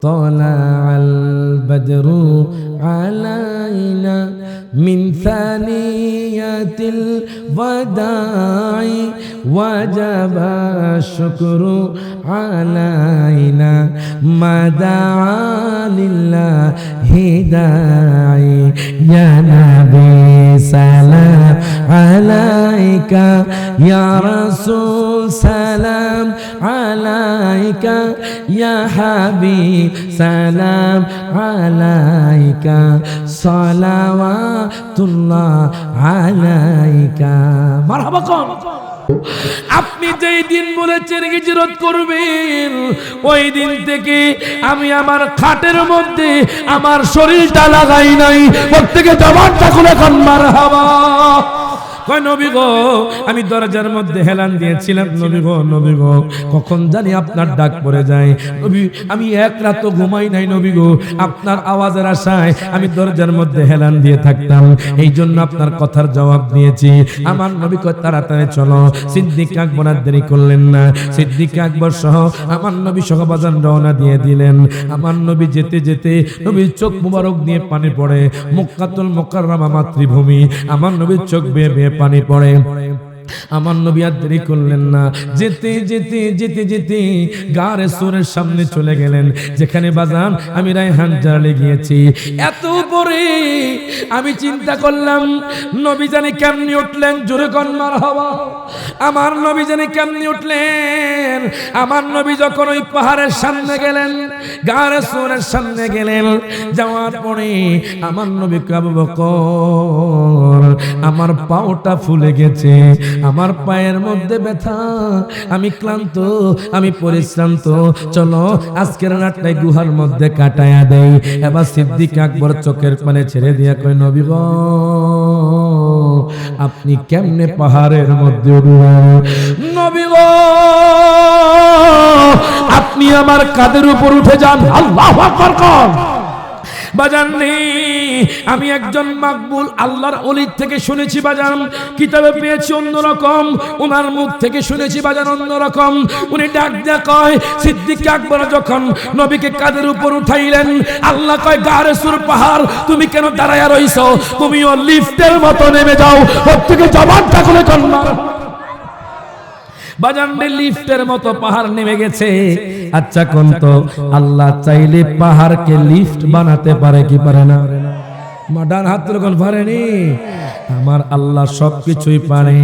طلع البدر علينا من ثنية الوداع وجب الشكر علينا ما دعا لله داعي يا نبي سلام عليك يا رسول سلام عليك يا حبيب سلام عليك صلوات الله عليك مرحبا قوم আপনি যেই দিন বলেছেন হিজরত করবেন ওই দিন থেকে আমি আমার খাটের মধ্যে আমার শরীরটা লাগাই নাই প্রত্যেকে জবানটা খুলে কোন মারহাবা কয় নবী গো আমি দরজার মধ্যে হেলান দিয়েছিলাম নবী গো কখন জানি আপনার ডাক পড়ে যায় নবী আমি এক রাত ঘুমাই নাই নবী গো আপনার আওয়াজের আশায় আমি দরজার মধ্যে হেলান দিয়ে থাকতাম এই জন্য আপনার কথার জবাব দিয়েছি আমার নবী কয় তাড়াতাড়ি চলো সিদ্দিক আকবর আর দেরি করলেন না সিদ্দিক আকবর সহ আমার নবী সহ বাজান রওনা দিয়ে দিলেন আমার নবী যেতে যেতে নবীর চোখ মুবারক দিয়ে পানি পড়ে মক্কাতুল মুকাররমা মাতৃভূমি আমার নবীর চোখ বেয়ে বেয়ে পানি পড়ে আমার নবী আর দেরি করলেন না যেতে যেতে যেতে যেতে গারে সুরের সামনে চলে গেলেন যেখানে বাজান আমি রায়হান জালে গিয়েছি এত পরে আমি চিন্তা করলাম নবী জানি কেমনি উঠলেন জোরে কোন মারহাবা আমার নবী জানি কেমনি উঠলেন আমার নবী যখন ওই পাহাড়ের সামনে গেলেন গারে সুরের সামনে গেলেন যাওয়ার পরে আমার নবী আবু বকর আমার পাওটা ফুলে গেছে আমার পায়ের মধ্যে ব্যথা আমি ক্লান্ত আমি পরিশ্রান্ত চলো আজকের রাতটাই গুহার মধ্যে কাটায়া দেই এবার সিদ্দিক আকবর চোখের পানি ছেড়ে দিয়া কই নবী গো আপনি কেমনে পাহাড়ের মধ্যে উঠবেন নবী গো আপনি আমার কাঁধের উপর উঠে যান আল্লাহু আকবার কোন বাজান রে আমি একজন মাকবুল আল্লাহর ওলির থেকে শুনেছি বাজান কিতাবে পেয়েছি অন্যরকম ওনার মুখ থেকে শুনেছি বাজান অন্যরকম উনি ডাক দিয়া কয় সিদ্দিক আকবর যখন নবীকে কাঁধের উপর উঠাইলেন আল্লাহ কয় গারে সুর পাহাড় তুমি কেন দাঁড়ায়া রইছো তুমিও লিফটের মতো নেমে যাও প্রত্যেকে জবানটা খুলে কন্যা বাজানরে লিফটের মতো পাহাড় নেমে গেছে আচ্ছা কোন তো আল্লাহ চাইলে পাহাড়কে লিফট বানাতে পারে কি পারে না ডান হাত তুলে কোন পারেনি আমার আল্লাহ সবকিছুই পারে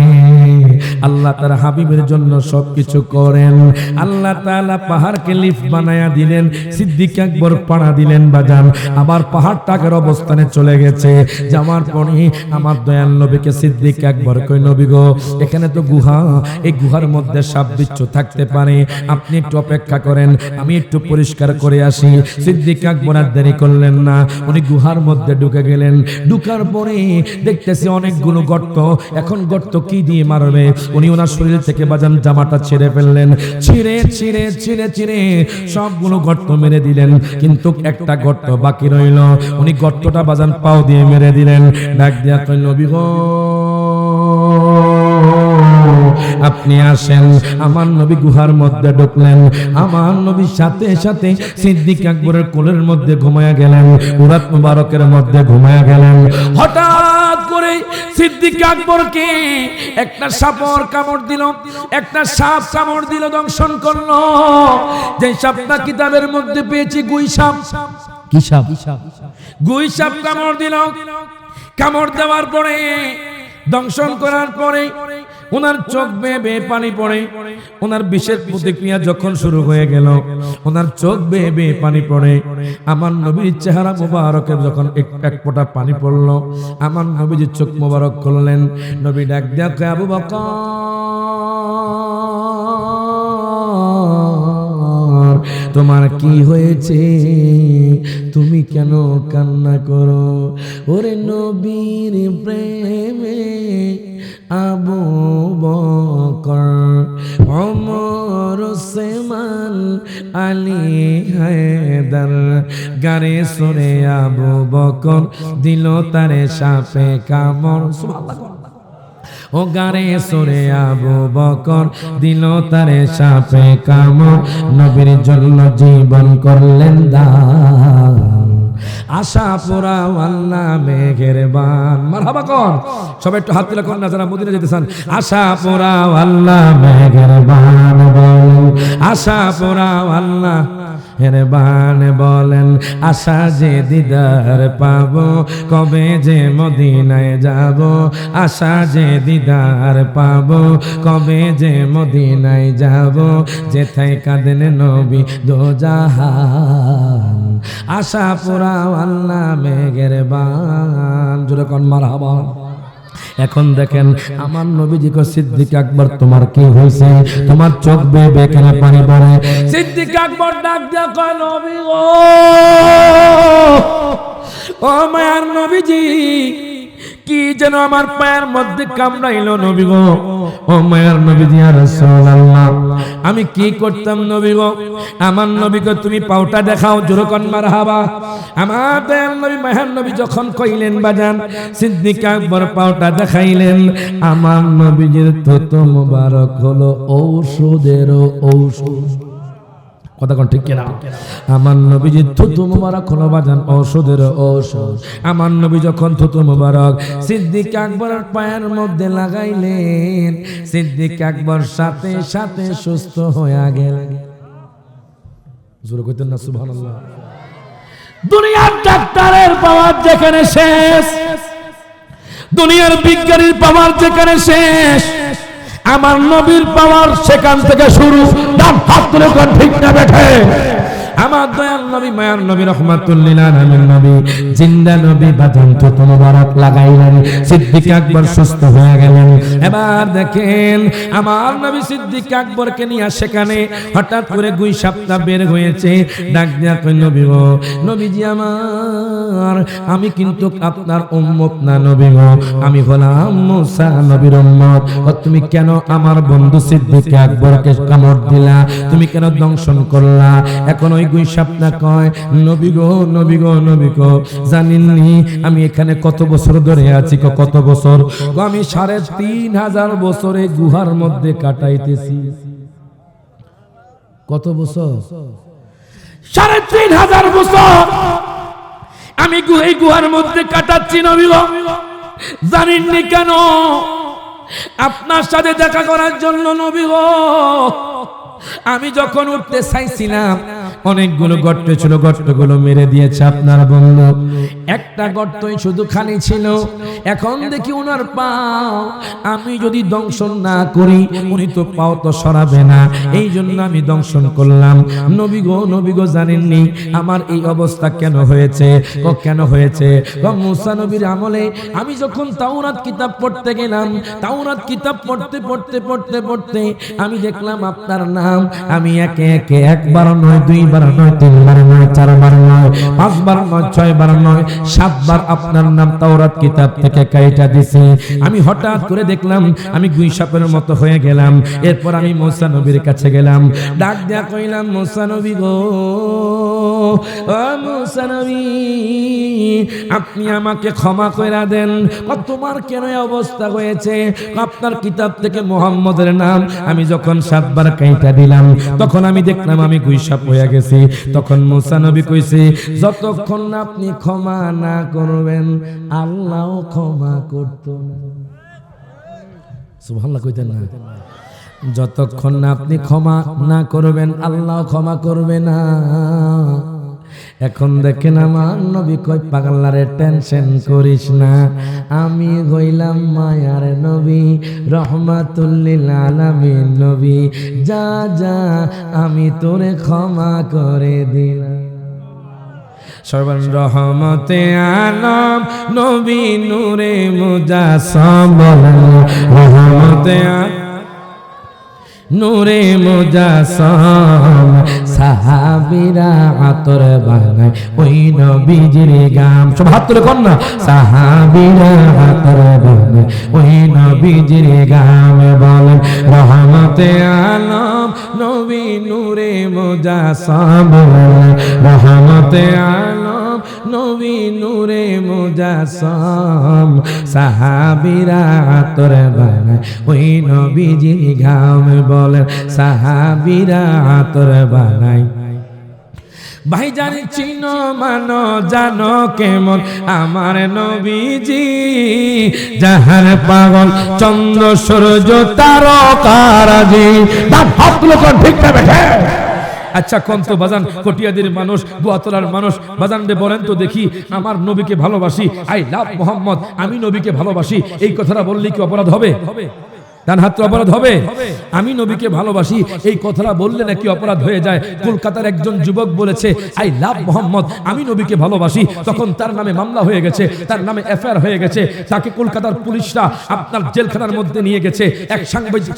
আল্লাহ তার হাবিবের জন্য সবকিছু করেন আল্লাহ তাআলা পাহাড়কে লিফট বানায়া দিলেন সিদ্দিক আকবর পাড়া দিলেন বাজান আবার পাহাড়টাকের অবস্থানে চলে গেছে যাওয়ার পরে আমার দয়াল নবীকে সিদ্দিক আকবর কই নবী গো এখানে তো গুহা এই গুহার মধ্যে সাপ বিচ্ছু থাকতে পারে আপনি একটু অপেক্ষা করেন আমি একটু পরিষ্কার করে আসি সিদ্দিক আকবর আর দেরি করলেন না উনি গুহার মধ্যে ঢুকে গেলেন ঢুকার পরে দেখতেছি অনেকগুলো গর্ত এখন গর্ত কি দিয়ে মারবে উনি ওনার শরীর থেকে বাজান জামাটা ছেড়ে ফেললেন ছিঁড়ে ছিঁড়ে ছিঁড়ে ছিঁড়ে সবগুলো গর্ত মেরে দিলেন কিন্তু একটা গর্ত বাকি রইল উনি গর্তটা বাজান পাও দিয়ে মেরে দিলেন ডাক দিয়া কই নবী গো আপনি আসেন আমার নবী গুহার মধ্যে ঢুকলেন আমার নবীর সাথে সাথে সিদ্দিক আকবরের কোলের মধ্যে ঘুমায়া গেলেন উরাত মুবারকের মধ্যে ঘুমায়া গেলেন হঠাৎ করে সিদ্দিক আকবরকে একটা সাপর কামড় দিল একটা সাপ কামড় দিল দংশন করলো যে সাপটা কিতাবের মধ্যে পেয়েছি গুই সাপ কি সাপ গুই সাপ কামড় দিল কামড় দেওয়ার পরে দংশন করার পরে ওনার চোখ বেয়ে বেয়ে পানি পড়ে ওনার বিষের প্রতিক্রিয়া যখন শুরু হয়ে গেল ওনার চোখ বেয়ে বেয়ে পানি পড়ে আমার নবীর চেহারা মোবারকে যখন এক ফোঁটা পানি পড়লো আমার নবীজির চোখ মোবারক করলেন নবী ডাক দিয়া কয় আবু বকর তোমার কি হয়েছে তুমি কেন কান্না করো ওরে নবীর প্রেমে আবু বকর ওমর ওসমান আলী হায়দার গারে সুরে আবু বকর দিল তারে সাপে কামড় সুবহানাল্লাহ ও গারে সরে আবু বকর দিল তারে সাপে কামড়, নবীর জন্য জীবন করলেন দান। আশা পোড়া আল্লাহ মেঘের বান, মারহাবা কোন সবাই একটু হাত তুলে কোন না যারা মদিনা যেতে চান। আশা পোড়া আল্লাহ মেঘের বান বলেন, আশা পোড়া আল্লাহ হেরবান বলেন, আশা যে দিদার পাবো কবে যে মদিনায় যাব, আশা যে দিদার পাবো কবে যে মদিনায় যাব, যেথায় কাঁদেন নবী দোজাহান। আশা পোড়া আল্লাহ মেঘের বান, জোরে কোন মারহাবা। এখন দেখেন আমার নবীজি কো সিদ্দিক আকবর তোমার কি হইছে, তোমার চোখ বেয়ে বেয়ে কেন পানি পড়ে? সিদ্দিক আকবর ডাক দিয়া কয় নবী গো, ও মায়ার নবীজি কি যেন আমার পায়ের মধ্যে কামড়াইলো নবী গো। ও মায়ার নবীজি ইয়া রাসূলুল্লাহ আমি কি করতাম নবী গো? আমার নবীকে তুমি পাওটা দেখাও, জোরে কোন মারহাবা। আমার দয়াল নবী মায়ার নবী যখন কইলেন বাজান, সিদ্দিক আকবর পাওটা দেখাইলেন, আমার নবীজির থুতু মুবারক হলো ঔষধের ঔষধ। কথা কোন ঠিক কিনা? আমার নবীজি থুতু মুবারক হলো বাজান ঔষধের ঔষধ। আমার নবী যখন থুতু মুবারক সিদ্দিক আকবরের পায়ের মধ্যে লাগাইলেন, সিদ্দিক আকবর সাথে সাথে সুস্থ হয়ে গেলেন। জোরে কইতেন না সুবহানাল্লাহ। দুনিয়ার ডাক্তারের পাওয়ার যেখানে শেষ, দুনিয়ার বিজ্ঞানীর পাওয়ার যেখানে শেষ, আমার নবীর পাওয়ার সেখান থেকে শুরু। ডান হাত তুলে কোন ঠিক না বেঠে? আমার দয়াল নবী মায়ার নবী রাহমাতুল লিল আলামিন নবী জিন্দা নবী বাজান থুতু মুবারক লাগাইলেন, সিদ্দিক আকবর সুস্থ হয়ে গেলেন। এবার দেখেন আমার নবী সিদ্দিক আকবরকে নিয়ে সেখানে হঠাৎ করে গুই সাপটা বের হয়েছে। ডাক দিয়া কই নবী গো, নবীজি আমার আমি কিন্তু আপনার উম্মত না নবী গো, আমি হলাম মুসা নবীর উম্মত। তুমি কেন আমার বন্ধু সিদ্দিক আকবরকে কামড় দিলা? তুমি কেন দংশন করলা? এখন ওই গুই সাপটা কয় নবী গো, নবী গো, নবী গো জানেননি আমি এখানে কত বছর ধরে আছি? কত বছর? আমি ৩,৫০০ বছরে গুহার মধ্যে কাটাইতেছি। কত বছর? ৩,৫০০ বছর আমি এই গুহার মধ্যে কাটাচ্ছি নবী গো। জানেননি কেন? আপনার সাথে দেখা করার জন্য নবী গো। আমি যখন উঠতে চাইছিলাম অনেকগুলো গর্ত ছিল, গর্তগুলো মেরে দিয়েছে আপনার বন্ধু। একটা গর্তই শুধু খালি ছিল। এখন দেখি ওনার পাও আমি যদি দংশন না করি উনি তো পাও তো সরাবে না, এই জন্য আমি দংশন করলাম। নবী গো, নবী গো জানেননি আমার এই অবস্থা কেন হয়েছে? কেন হয়েছে? মুসা নবীর আমলে আমি যখন তাওরাত কিতাব পড়তে গেলাম, তাওরাত কিতাব পড়তে পড়তে পড়তে পড়তে আমি দেখলাম আপনার নাম আমি একে একে একবার নয়, দুইবার নয়, তিনবার নয়, চারবার নয়, পাঁচবার নয়, ছয়বার নয়, ৭ বার আপনার নাম তাওরাত কিতাব থেকে কাইটা দিছি। আমি হঠাৎ করে দেখলাম আমি গুই সাপের মতো হয়ে গেলাম। এরপর আমি মুসা নবীর কাছে গেলাম, ডাক দিয়া কইলাম মুসা নবী গো, ও মুসা নবী আপনি আমাকে ক্ষমা কইরা দেন। তোমার কেন এই অবস্থা হয়েছে? আপনার কিতাব থেকে মুহাম্মদের নাম আমি যখন ৭ বার কাইটা দিলাম তখন আমি দেখলাম আমি গুই সাপ হয়ে গেছি। তখন মুসা নবী কইছে যতক্ষণ না আপনি ক্ষমা না করবেন আল্লাহ ক্ষমা করতো না। সুবহানাল্লাহ কইতেন না? যতক্ষণ না আপনি ক্ষমা না করবেন আল্লাহ ক্ষমা করবে না। এখন দেখেন আমার নবী কই পাগলারে টেনশন করিস না, আমি হইলাম মায়ার নবী রহমাতুল লিল আলামিন নবী, যা যা আমি তোরে ক্ষমা করে দিলাম। সর্বান রহমতে আলম নবী নূরে মুজাসসাম রহমতে নূরে মুজাসসাম সাহাবীরা আতর বানায় ওই নবীজির গাম। সব হাত তুলে কোন না, সাহাবীরা আতর বানায় ওই নবীজির গাম। বলেন রহমতে আলম নবী নূরে মুজাসসাম রহমতে আলম নবী নূরে মুজাসসাম সাহাবীরা আতর বানায় ওই নবীজির ঘাম বলেন সাহাবীরা আতর বানায় ভাইজান চিনো মানো জানো কেমন আমার নবীজি জাহান পাগল চন্দ্র সূর্য তারকারাজি হাত তুলো কোন ঠিক না বেঠে আচ্ছা কোন তো বাজান কটিয়াদির মানুষ বুয়াতলার মানুষ বাজান রে বলেন তো দেখি আমার নবীকে ভালোবাসি আই লাভ মোহাম্মদ আমি নবীকে ভালোবাসি এই কথাটা বললে কি অপরাধ হবে ডান হাত অপরাধ হবে আমি নবীকে ভালোবাসি এই কথাটা বললে নাকি অপরাধ হয়ে যায় কলকাতার একজন যুবক বলেছে আই লাভ মোহাম্মদ আমি নবীকে ভালোবাসি তখন তার নামে মামলা হয়ে গেছে তার নামে এফআইআর হয়ে গেছে তাকে কলকাতার পুলিশরা আপনার জেলখানার মধ্যে নিয়ে গেছে এক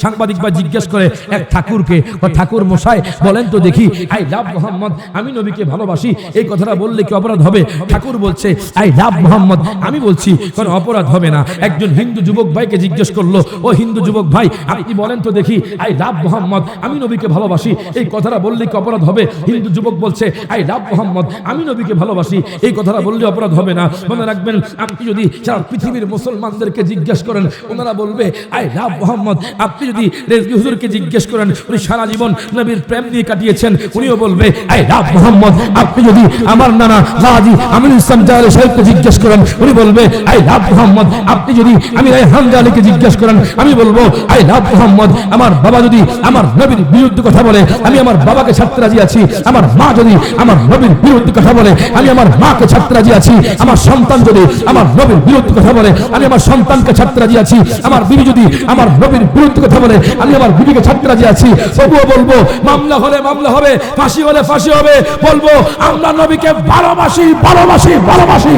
সাংবাদিক বা জিজ্ঞেস করে এক ঠাকুরকে ঠাকুর মশাই বলেন তো দেখি আই লাভ মোহাম্মদ আমি নবীকে ভালোবাসি এই কথাটা বললে কি অপরাধ হবে ঠাকুর বলছে আই লাভ মোহাম্মদ আমি বলছি কোনো অপরাধ হবে না একজন হিন্দু যুবক ভাইকে জিজ্ঞেস করলো ও হিন্দু যুবক ভাই আপনি বলেন তো দেখি আই লাভ মোহাম্মদ আমি নবীকে ভালোবাসি এই কথাটা বললে কি অপরাধ হবে হিন্দু যুবক বলছে আই লাভ মোহাম্মদ আমি নবীকে ভালোবাসি এই কথাটা বললে অপরাধ হবে না মনে রাখবেন আপনি যদি সারা পৃথিবীর মুসলমানদেরকে জিজ্ঞেস করেন ওনারা বলবে আই লাভ মোহাম্মদ আপনি যদি রেজভি হুজুরকে জিজ্ঞেস করেন উনি সারা জীবন নবীর প্রেম নিয়ে কাটিয়েছেন উনিও বলবে আই লাভ মোহাম্মদ আপনি যদি আমার নানা গাজী আমির ইসলাম জালালি সাহেবকে জিজ্ঞেস করেন উনি বলবে আই লাভ মোহাম্মদ আপনি যদি আমি রায়হান জালালিকে জিজ্ঞেস করেন আমি বলবো আই লাভ মোহাম্মদ আমার বাবা যদি আমার নবীর বিরুদ্ধে কথা বলে আমি আমার বাবাকে ছাড়তে রাজি আছি আমার মা যদি আমার নবীর বিরুদ্ধে কথা বলে আমি আমার মাকে ছাড়তে রাজি আছি আমার সন্তান যদি আমার নবীর বিরুদ্ধে কথা বলে আমি আমার সন্তানকে ছাড়তে রাজি আছি আমার বিবি যদি আমার নবীর বিরুদ্ধে কথা বলে আমি আমার বিবিকে ছাড়তে রাজি আছি তবুও বলবো মামলা হলে মামলা হবে ফাঁসি হলে ফাঁসি হবে বলবো আমরা নবীকে ভালোবাসি ভালোবাসি ভালোবাসি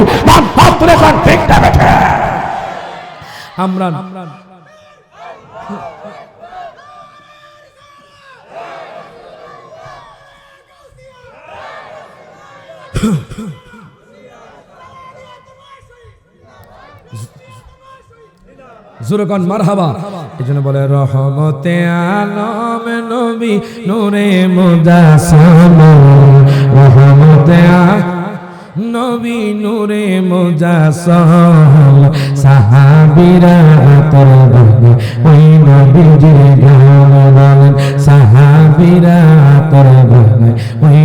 হাত তুলে কান ঠিক না বেঠে আমরা জুরকান মারহাবা এজন্য বলে রহমতে আলম নবী নূরে মুজাসসাম রহমতে নবী নূরে মুজাসসাম সাহাবীরা আতর বানায় ওই নবীজির গান বলেন সাহাবীরা আতর বানায় ওই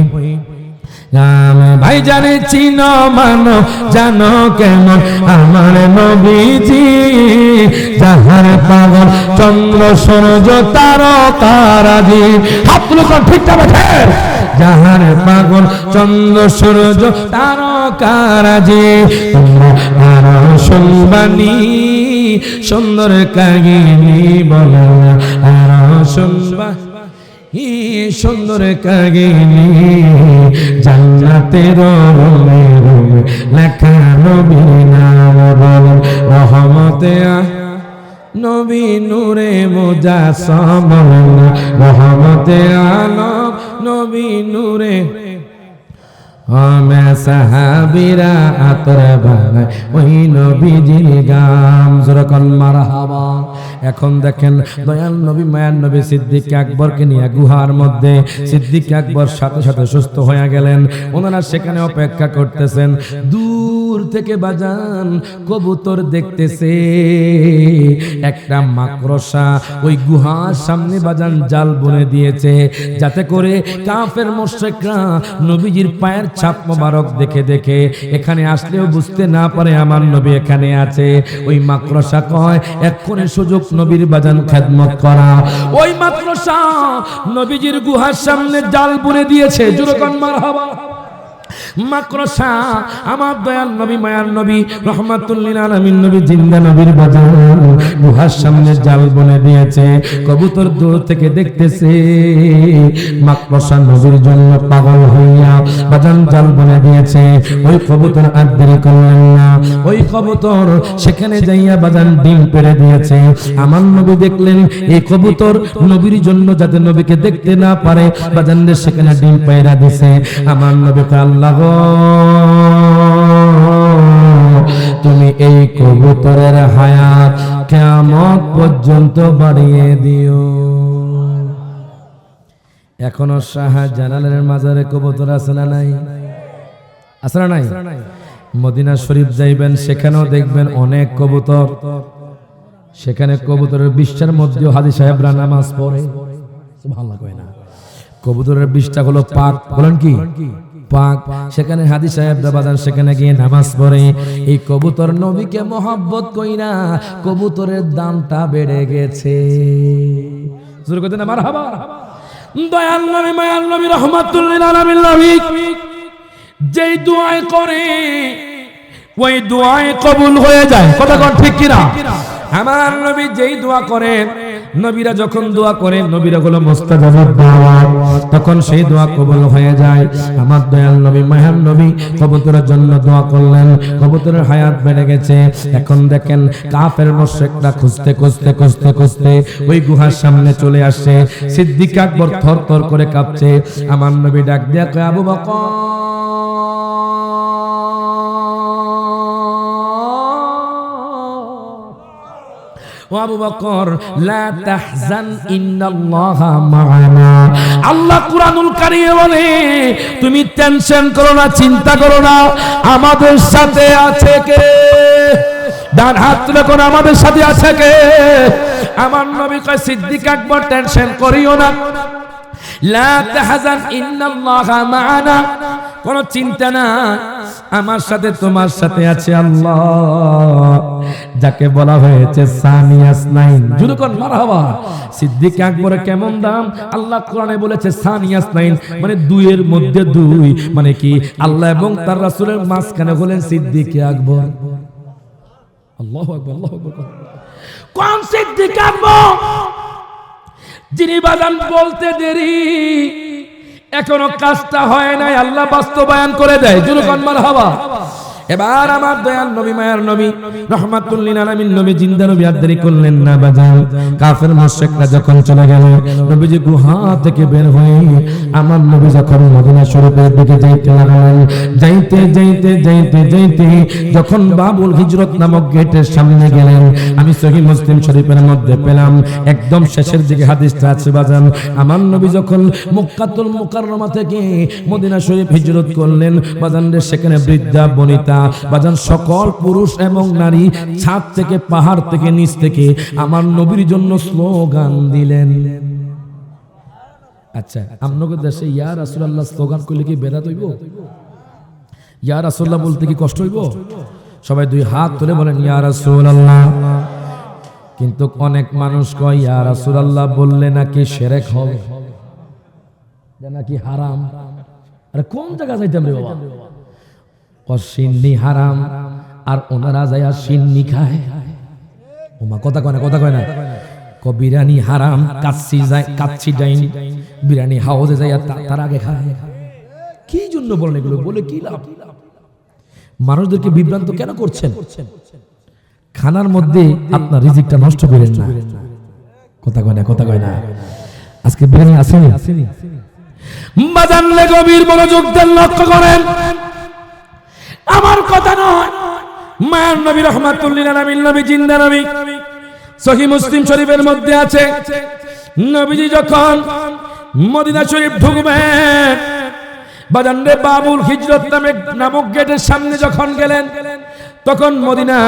ভাই জানে চিনো মানো জানো কেমন আমার নবীজি জাহান পাগল চন্দ্র সূর্য তারকারাজি হাত তুলো ঠিক না বেঠে জাহান পাগল চন্দ্র সূর্য তারকারাজি তোমরা আর শুনবানি সুন্দর কাহিনী বলো আর শুনবা সুন্দর কাহিনী জান্নাতের রুমে রুমে লেখা নবীর নাম বলেন রহমতে নবী নূরে মুজাসসাম রহমতে আলম নবী নূরে সাহাবীরা আতর বানায় ওই নবীজির গাম জোরকান মারহাবা এখন দেখেন দয়াল নবী মায়ার নবী সিদ্দিক আকবরকে নিয়ে গুহার মধ্যে সিদ্দিক আকবর সাথে সাথে সুস্থ হয়ে গেলেন ওনারা সেখানে অপেক্ষা করতেছেন দূর থেকে বাজান কবুতর দেখতেছে একটা মাকড়সা ওই গুহার সামনে বাজান জাল বুনে দিয়েছে যাতে করে কাফের মুশরিকরা নবীজির পায়ের ছাপ মোবারক দেখে দেখে এখানে আসলেও বুঝতে না পারে আমার নবী এখানে আছে ওই মাকড়সা কয় এক্ষুনি সুযোগ নবীর বাজান খেদমত করা ওই মাকড়সা নবীজির গুহার সামনে জাল বুনে দিয়েছে জোরকান মারহাবা মাকড়সা আমার দয়াল নবী মায়ার নবী রহমাতুল লিল আলামিন নবী জিন্দা নবীর বাজান গুহার সামনে জাল বুনে দিয়েছে কবুতর দূর থেকে দেখতেছে মাকড়সা নবীর জন্য পাগল হইয়া বাজান জাল বুনে দিয়েছে ওই কবুতর আর দেরি করলেন না ওই কবুতর সেখানে যাইয়া বাজান ডিম পেড়ে দিয়েছে আমার নবী দেখলেন এই কবুতর নবীর জন্য যাতে নবীকে দেখতে না পারে বাজানদের সেখানে ডিম পেড়ে দিয়েছে আমার নবীকে আল্লাহ তুমি এই কবুতরের হায়াত কিয়ামত পর্যন্ত বাড়িয়ে দিও এখনো শাহজালালের মাজারে কবুতর আছে না নাই আছে না নাই? মদিনা শরীফ যাইবেন, সেখানেও দেখবেন অনেক কবুতর। সেখানে কবুতরের 20টার মধ্যেও হাজী সাহেবরা নামাজ পড়ে। সুবহানাল্লাহ কয় না? কবুতরের 20টা হলো পাক, বলেন কি পাক। সেখানে হাজী সাহেবরা বাজার সেখানে গিয়ে নামাজ পড়ে। এই কবুতর নবীকে মহব্বত কইরা কবুতরের দামটা বেড়ে গেছে। জোরে কইতে না মারহাবা। দয়াল নবী মায়াল নবী রাহমাতুল লিল আলামিন নবী যেই দোয়া করে ওই দোয়াই কবুল হয়ে যায়। কথা কোন ঠিক কিনা? আমার নবী যেই দোয়া করেন, নবীরা যখন দোয়া করেন, নবীরা হলো মুস্তাজাবুদ দোয়া, তখন সেই দোয়া কবুল হয়ে যায়। আমার দয়াল নবী মায়ার নবী কবুতরের জন্য দোয়া করলেন, কবুতরের হায়াত বেড়ে গেছে। এখন দেখেন কাফের মুশরিকরা খুঁজতে খুঁজতে খুঁজতে খুঁজতে ওই গুহার সামনে চলে আসে। সিদ্দিক আকবর থরথর করে কাঁপছে। আমার নবী ডাক দিয়া কয়, আবু বকর ও আবু বকর লা তাহজান ইন্নাল্লাহা মা'ানা। আল্লাহ কুরআনুল কারীমে বলে তুমি টেনশন করো না, চিন্তা করো না, আমাদের সাথে আছে কে? ডান হাত তুলে কোন আমাদের সাথে আছে কে? আমার নবী কয় সিদ্দিক আকবর টেনশন করিও না, লা তাহজান ইন্নাল্লাহা মা'ানা, কোনো চিন্তা না, আমার সাথে তোমার সাথে আছে আল্লাহ, যাকে বলা হয়েছে সানিয়াস নাইন। জুরু কোন মারহাবা। সিদ্দিক আকবরের কেমন দাম? আল্লাহ কোরআনে বলেছে সানিয়াস নাইন, মানে দুইয়ের মধ্যে দুই, মানে কি আল্লাহ এবং তার রাসূলের মাঝখানে হলেন সিদ্দিক আকবর। আল্লাহু আকবার, আল্লাহু আকবার। কোন সিদ্দিক আকবর? যিনি বাজান বলতে দেরি, এখনো কাজটা হয় নাই, আল্লাহ বাস্তবায়ন করে দেয়। জুরু কোন মারহাবা। এবার আমার দয়াল নবী মায়ার নবী রাহমাতুল লিল আলামিন নবী জিন্দা নবী আর দেরি করলেন না বাজান। কাফের মুশরিকরা যখন চলে গেল, নবীজি গুহা থেকে বের হয়ে আমার নবী যখন মদিনা শরীফের দিকে যাইতে লাগলেন, যাইতে যাইতে যাইতে যাইতে যখন বাবুল হিজরত নামক গেটের সামনে গেলেন, আমি সহিহ মুসলিম শরীফের মধ্যে পেলাম একদম শেষের দিকে হাদিসটা আছে বাজান। আমার নবী যখন মক্কাতুল মুকাররমা থেকে মদিনা শরীফ হিজরত করলেন বাজান রে, সেখানে বৃদ্ধা বনিতা বাজান সকল পুরুষ এবং নারী ছাদ থেকে পাহাড় থেকে নিচ থেকে আমার নবীর জন্য স্লোগান দিলেন। আচ্ছা, আপনাদের দেশে ইয়া রাসূলুল্লাহ স্লোগান করলে কি বেদাত হইব? ইয়া রাসূলুল্লাহ বলতে কি কষ্ট হইব? সবাই দুই হাত তুলে বলেন ইয়া রাসূলুল্লাহ। কিন্তু অনেক মানুষ কয় ইয়া রাসূলুল্লাহ বললে নাকি শিরক হবে, নাকি হারাম। আরে কোন জায়গা যাইতাম রে বাবা? সিন্নি হারাম, আর ওনারা যায় সিন্নি খায়। ওমা কথা কয় না, কথা কয় না। বিরিয়ানি হারাম, কাচ্চি ডাইন বিরিয়ানি হাউসে যায় তার আগে খায়। কি জন্য বলেন এগুলো? বলে কি লাভ? মানুষদেরকে বিভ্রান্ত কেন করছেন? খানার মধ্যে আপনার রিজিকটা নষ্ট করেন না। কথা কয় না, কথা কয় না। আজকে বিরিয়ানি আসেনি, বাজানলে গভীর মনোযোগ দেন, লক্ষ্য করেন। আমার কথা নয়, মায়ার নবী রাহমাতুল লিল আলামিন নবী জিন্দা নবী, সহিহ মুসলিম শরীফের মধ্যে আছে, নবীজি যখন মদিনা শরীফ ঢুকবেন বাজান রে, বাবুল হিজরত নামক গেটের সামনে যখন গেলেন, তখন মদিনা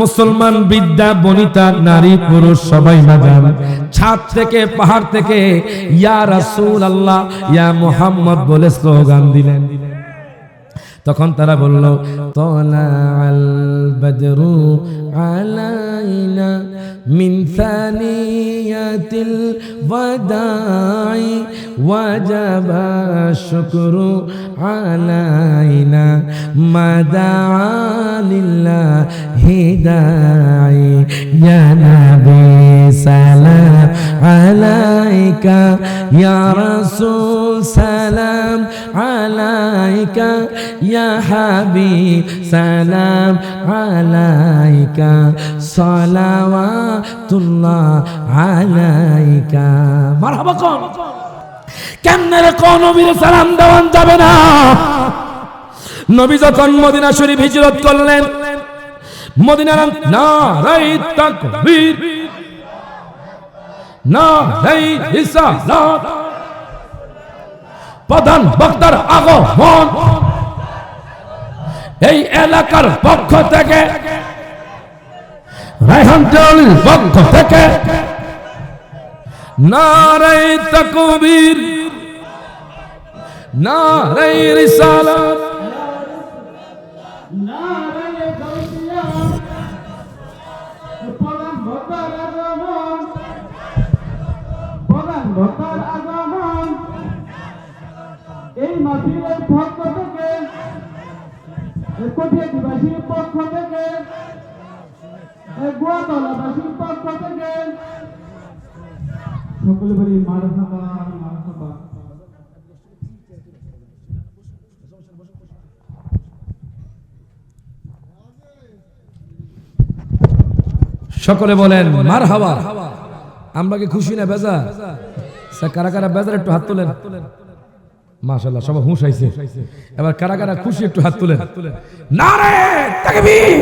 মুসলমান বৃদ্ধা বনিতা নারী পুরুষ সবাই বাজান ছাদ থেকে পাহাড় থেকে ইয়া রাসূলুল্লাহ ইয়া মুহাম্মদ বলে স্লোগান দিলেন। তখন তারা বলল তালাআল বদরু আলাইনা মিন সানিয়াতিল ওয়াদাই ওয়াজাবা শুকরু আলাইনা মাদাআ লিল্লাহি দাই ইয়া নবী সালাম আলাইকা ইয়া রাসূল সালাম আলাইকা ইয়া হাবিব সালাম আলাইকা সালাওয়াতুল্লাহ আলাইকা। মারহাবা। কোন কেমনে রে কোন নবীর সালাম দেওয়ান যাবে না? নবী যখন মদিনা শরীফ হিজরত করলেন, মদিনার নারায়ে তাকবীর, নারায়ে রিসালাত, প্রধান বক্তার আগমন, এই এলাকার পক্ষ থেকে, রায়হান দেওয়ানির পক্ষ থেকে নারে তাকবীর, নারে রিসালাত, নারে গাউসিয়া, প্রধান ভোটার আগমন, প্রধান ভোটার আগমন, এই মাহফিলের পক্ষ থেকে, কটিয়াদিবাসীর পক্ষ থেকে, গোয়াতলাবাসীর পক্ষ থেকে সকলে বলি মারহাবা মারহাবা। সকলে বলেন মারহাবা। আমরা কি খুশি না বেজার? কারা কারা বেজার একটু হাত তোলেন। মাশাআল্লাহ, সবাই হুঁশ আইছে। এবার কারা কারা খুশি একটু হাত তোলেন। নারে তাকবীর।